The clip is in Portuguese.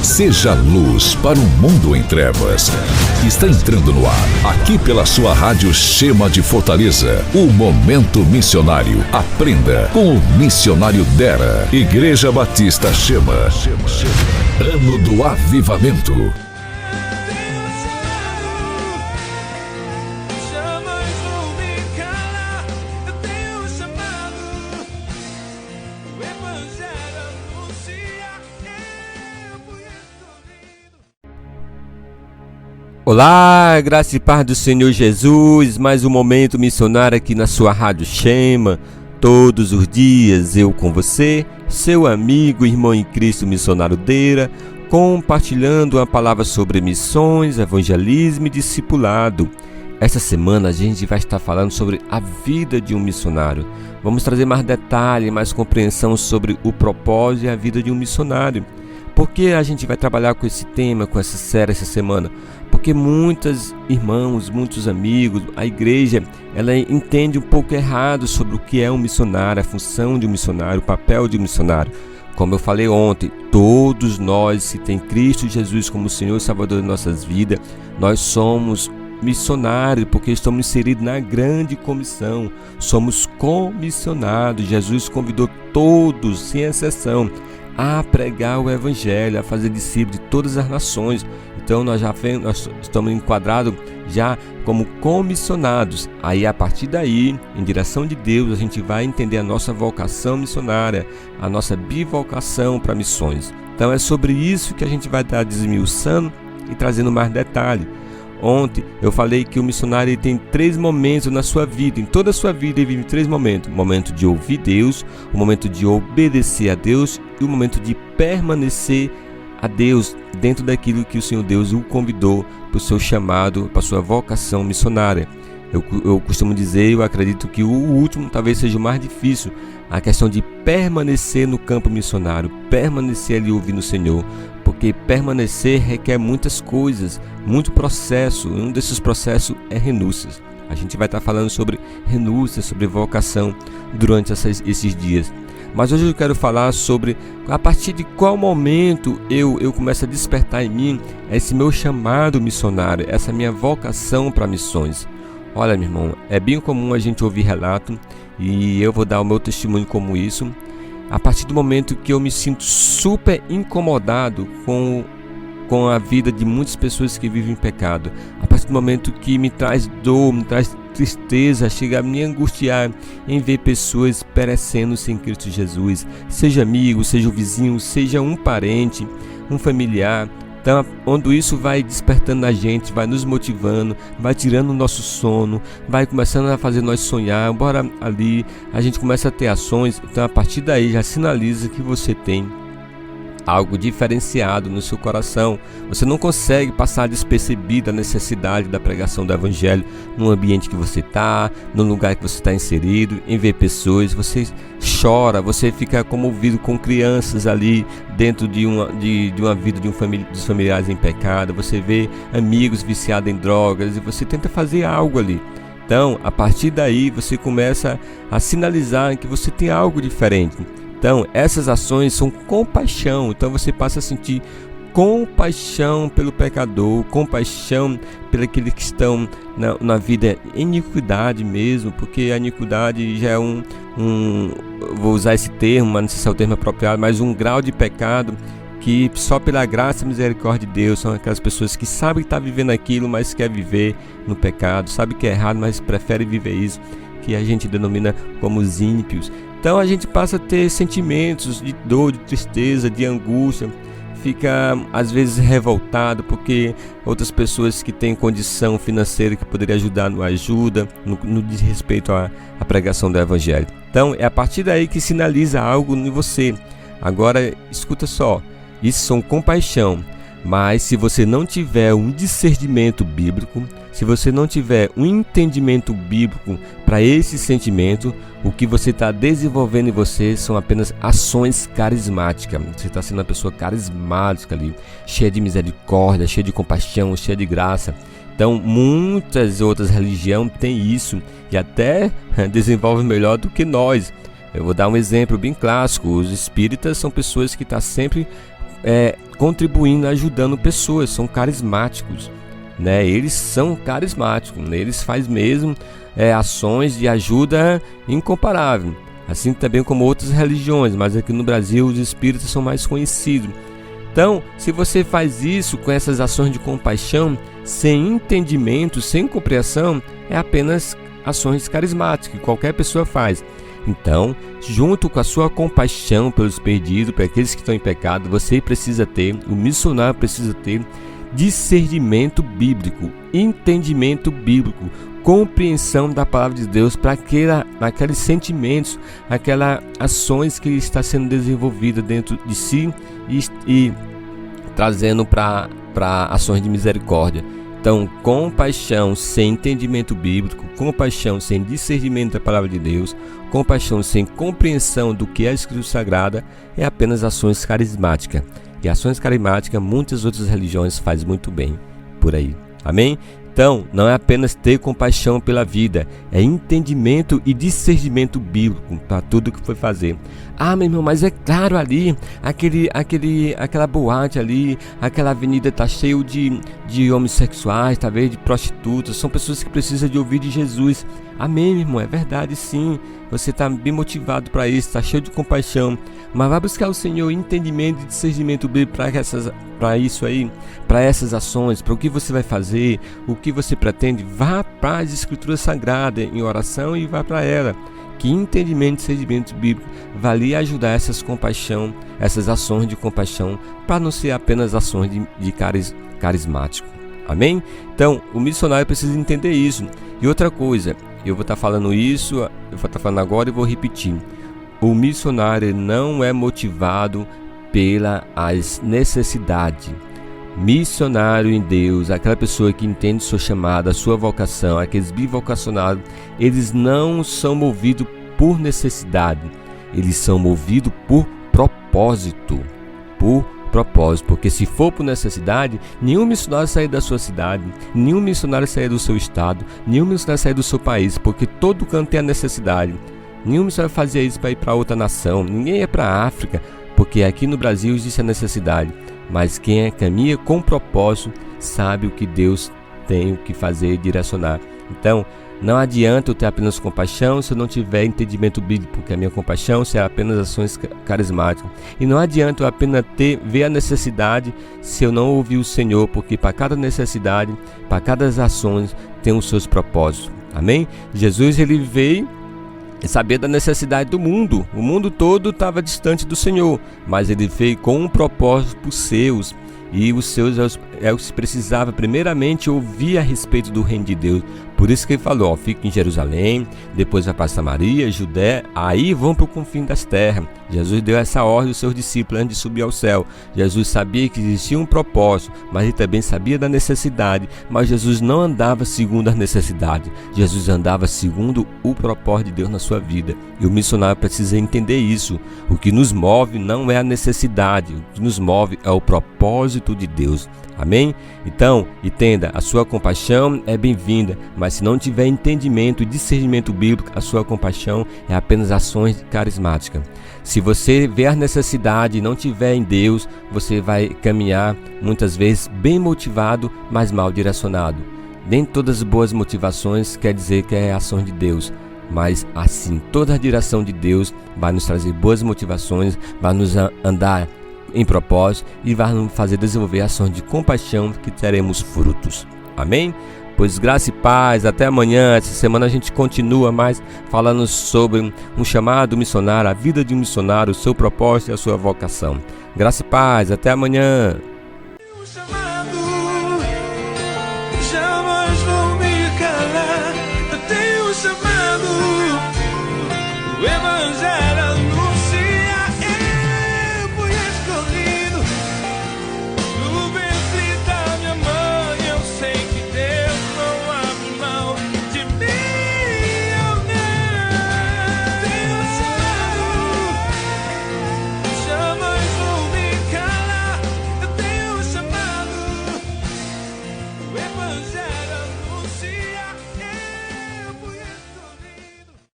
Seja luz para um mundo em trevas. Está entrando no ar, aqui pela sua rádio Shema de Fortaleza, o Momento Missionário. Aprenda com o missionário Dera. Igreja Batista Shema. Ano do Avivamento. Olá, graça e paz do Senhor Jesus, mais um momento missionário aqui na sua rádio Shema, todos os dias eu com você, seu amigo, irmão em Cristo, missionário Deira, compartilhando uma palavra sobre missões, evangelismo e discipulado. Esta semana a gente vai estar falando sobre a vida de um missionário. Vamos trazer mais detalhe, mais compreensão sobre o propósito e a vida de um missionário. Por que a gente vai trabalhar com esse tema, com essa série essa semana? Porque muitos irmãos, muitos amigos, a igreja, ela entende um pouco errado sobre o que é um missionário, a função de um missionário, o papel de um missionário. Como eu falei ontem, todos nós, se tem Cristo Jesus como Senhor e Salvador de nossas vidas, nós somos missionários, porque estamos inseridos na grande comissão, somos comissionados. Jesus convidou todos, sem exceção, a pregar o Evangelho, a fazer discípulos de todas as nações. Então nós estamos enquadrados já como comissionados. Aí a partir daí, em direção de Deus, a gente vai entender a nossa vocação missionária, a nossa bivocação para missões. Então é sobre isso que a gente vai estar desmiuçando e trazendo mais detalhe. Ontem eu falei que o missionário tem 3 momentos na sua vida, em toda a sua vida ele vive 3 momentos: o momento de ouvir Deus, o momento de obedecer a Deus e o momento de permanecer a Deus dentro daquilo que o Senhor Deus o convidou para o seu chamado, para a sua vocação missionária. Eu costumo dizer, eu acredito que o último talvez seja o mais difícil, a questão de permanecer no campo missionário, permanecer ali ouvindo o Senhor, porque permanecer requer muitas coisas, muito processo, e um desses processos é renúncias. A gente vai estar falando sobre renúncias, sobre vocação durante esses dias. Mas hoje eu quero falar sobre a partir de qual momento eu começo a despertar em mim esse meu chamado missionário, essa minha vocação para missões. Olha, meu irmão, é bem comum a gente ouvir relato, e eu vou dar o meu testemunho como isso, a partir do momento que eu me sinto super incomodado com a vida de muitas pessoas que vivem em pecado, a partir do momento que me traz dor, me traz tristeza, chega a me angustiar em ver pessoas perecendo sem Cristo Jesus, seja amigo, seja o vizinho, seja um parente, um familiar. Então, onde isso vai despertando a gente, vai nos motivando, vai tirando o nosso sono, vai começando a fazer nós sonhar, embora ali a gente começa a ter ações. Então, a partir daí já sinaliza que você tem algo diferenciado no seu coração. Você não consegue passar despercebida a necessidade da pregação do Evangelho no ambiente que você está, no lugar que você está inserido, em ver pessoas. Você chora, você fica comovido com crianças ali dentro de uma vida dos familiares em pecado. Você vê amigos viciados em drogas e você tenta fazer algo ali. Então, a partir daí, você começa a sinalizar que você tem algo diferente. Então, essas ações são compaixão. Então, você passa a sentir compaixão pelo pecador, compaixão pelos que estão na vida em iniquidade mesmo, porque a iniquidade já é vou usar esse termo, mas não sei se é o termo apropriado, mas um grau de pecado que só pela graça e misericórdia de Deus são aquelas pessoas que sabem que estão vivendo aquilo, mas quer viver no pecado, sabe que é errado, mas prefere viver isso, que a gente denomina como os ímpios. Então a gente passa a ter sentimentos de dor, de tristeza, de angústia, fica às vezes revoltado porque outras pessoas que têm condição financeira que poderiam ajudar não ajudam, no diz respeito à pregação do Evangelho. Então é a partir daí que sinaliza algo em você. Agora escuta só, isso são compaixão. Mas se você não tiver um discernimento bíblico, se você não tiver um entendimento bíblico para esse sentimento, o que você está desenvolvendo em você são apenas ações carismáticas. Você está sendo uma pessoa carismática ali, cheia de misericórdia, cheia de compaixão, cheia de graça. Então, muitas outras religiões têm isso e até desenvolvem melhor do que nós. Eu vou dar um exemplo bem clássico. Os espíritas são pessoas que estão sempre contribuindo, ajudando pessoas, são carismáticos, né? Eles são carismáticos, né? Eles fazem mesmo ações de ajuda incomparável, assim também como outras religiões, mas aqui no Brasil os espíritas são mais conhecidos. Então, se você faz isso com essas ações de compaixão, sem entendimento, sem compreensão, é apenas ações carismáticas que qualquer pessoa faz. Então, junto com a sua compaixão pelos perdidos, para aqueles que estão em pecado, você precisa ter, o missionário precisa ter discernimento bíblico, entendimento bíblico, compreensão da palavra de Deus para aqueles sentimentos, aquelas ações que está sendo desenvolvida dentro de si e trazendo para ações de misericórdia. Então, compaixão sem entendimento bíblico, compaixão sem discernimento da palavra de Deus, compaixão sem compreensão do que é a Escritura Sagrada é apenas ações carismáticas. E ações carismáticas muitas outras religiões fazem muito bem por aí. Amém? Então, não é apenas ter compaixão pela vida, é entendimento e discernimento bíblico para tudo que foi fazer. Ah, meu irmão, mas é claro ali, aquela boate ali, aquela avenida está cheio de homossexuais, talvez de prostitutas, são pessoas que precisam de ouvir de Jesus. Amém, meu irmão, é verdade sim, você está bem motivado para isso, está cheio de compaixão, mas vai buscar o Senhor entendimento e discernimento bíblico para isso aí, para essas ações, para o que você vai fazer, o que você pretende. Vá para as Escrituras Sagradas em oração e vá para ela. Que entendimento e discernimento bíblico vai lhe ajudar essas ações de compaixão, para não ser apenas ações de carismático. Amém? Então, o missionário precisa entender isso. E outra coisa, eu vou estar falando isso, eu vou estar falando agora e vou repetir. O missionário não é motivado pelas necessidades. Missionário em Deus, aquela pessoa que entende sua chamada, sua vocação, aqueles bivocacionados, eles não são movidos por necessidade, eles são movidos por propósito, porque se for por necessidade, nenhum missionário sair da sua cidade, nenhum missionário sair do seu estado, nenhum missionário sair do seu país, porque todo canto tem a necessidade. Nenhum missionário fazia isso para ir para outra nação, ninguém ia para a África, porque aqui no Brasil existe a necessidade. Mas quem caminha com propósito sabe o que Deus tem o que fazer e direcionar. Então, não adianta eu ter apenas compaixão se eu não tiver entendimento bíblico, porque a minha compaixão será apenas ações carismáticas. E não adianta eu apenas ver a necessidade se eu não ouvir o Senhor, porque para cada necessidade, para cada ações, tem os seus propósitos. Amém? Jesus, ele veio saber da necessidade do mundo. O mundo todo estava distante do Senhor, mas ele veio com um propósito para os seus. E os seus é os que precisava primeiramente ouvir a respeito do reino de Deus. Por isso que ele falou, fica em Jerusalém, depois vai para Samaria, Judéia, aí vão para o confim das terras. Jesus deu essa ordem aos seus discípulos antes de subir ao céu. Jesus sabia que existia um propósito, mas ele também sabia da necessidade. Mas Jesus não andava segundo as necessidades, Jesus andava segundo o propósito de Deus na sua vida. E o missionário precisa entender isso. O que nos move não é a necessidade, o que nos move é o propósito de Deus. Amém? Então, entenda, a sua compaixão é bem-vinda, mas se não tiver entendimento e discernimento bíblico, a sua compaixão é apenas ações carismáticas. Se você ver a necessidade e não tiver em Deus, você vai caminhar muitas vezes bem motivado, mas mal direcionado. Nem todas as boas motivações quer dizer que é ação de Deus, mas assim, toda a direção de Deus vai nos trazer boas motivações, vai nos andar em propósito e vai nos fazer desenvolver ações de compaixão que teremos frutos. Amém? Pois graça e paz, até amanhã. Essa semana a gente continua mais falando sobre um chamado missionário, a vida de um missionário, o seu propósito e a sua vocação. Graça e paz, até amanhã.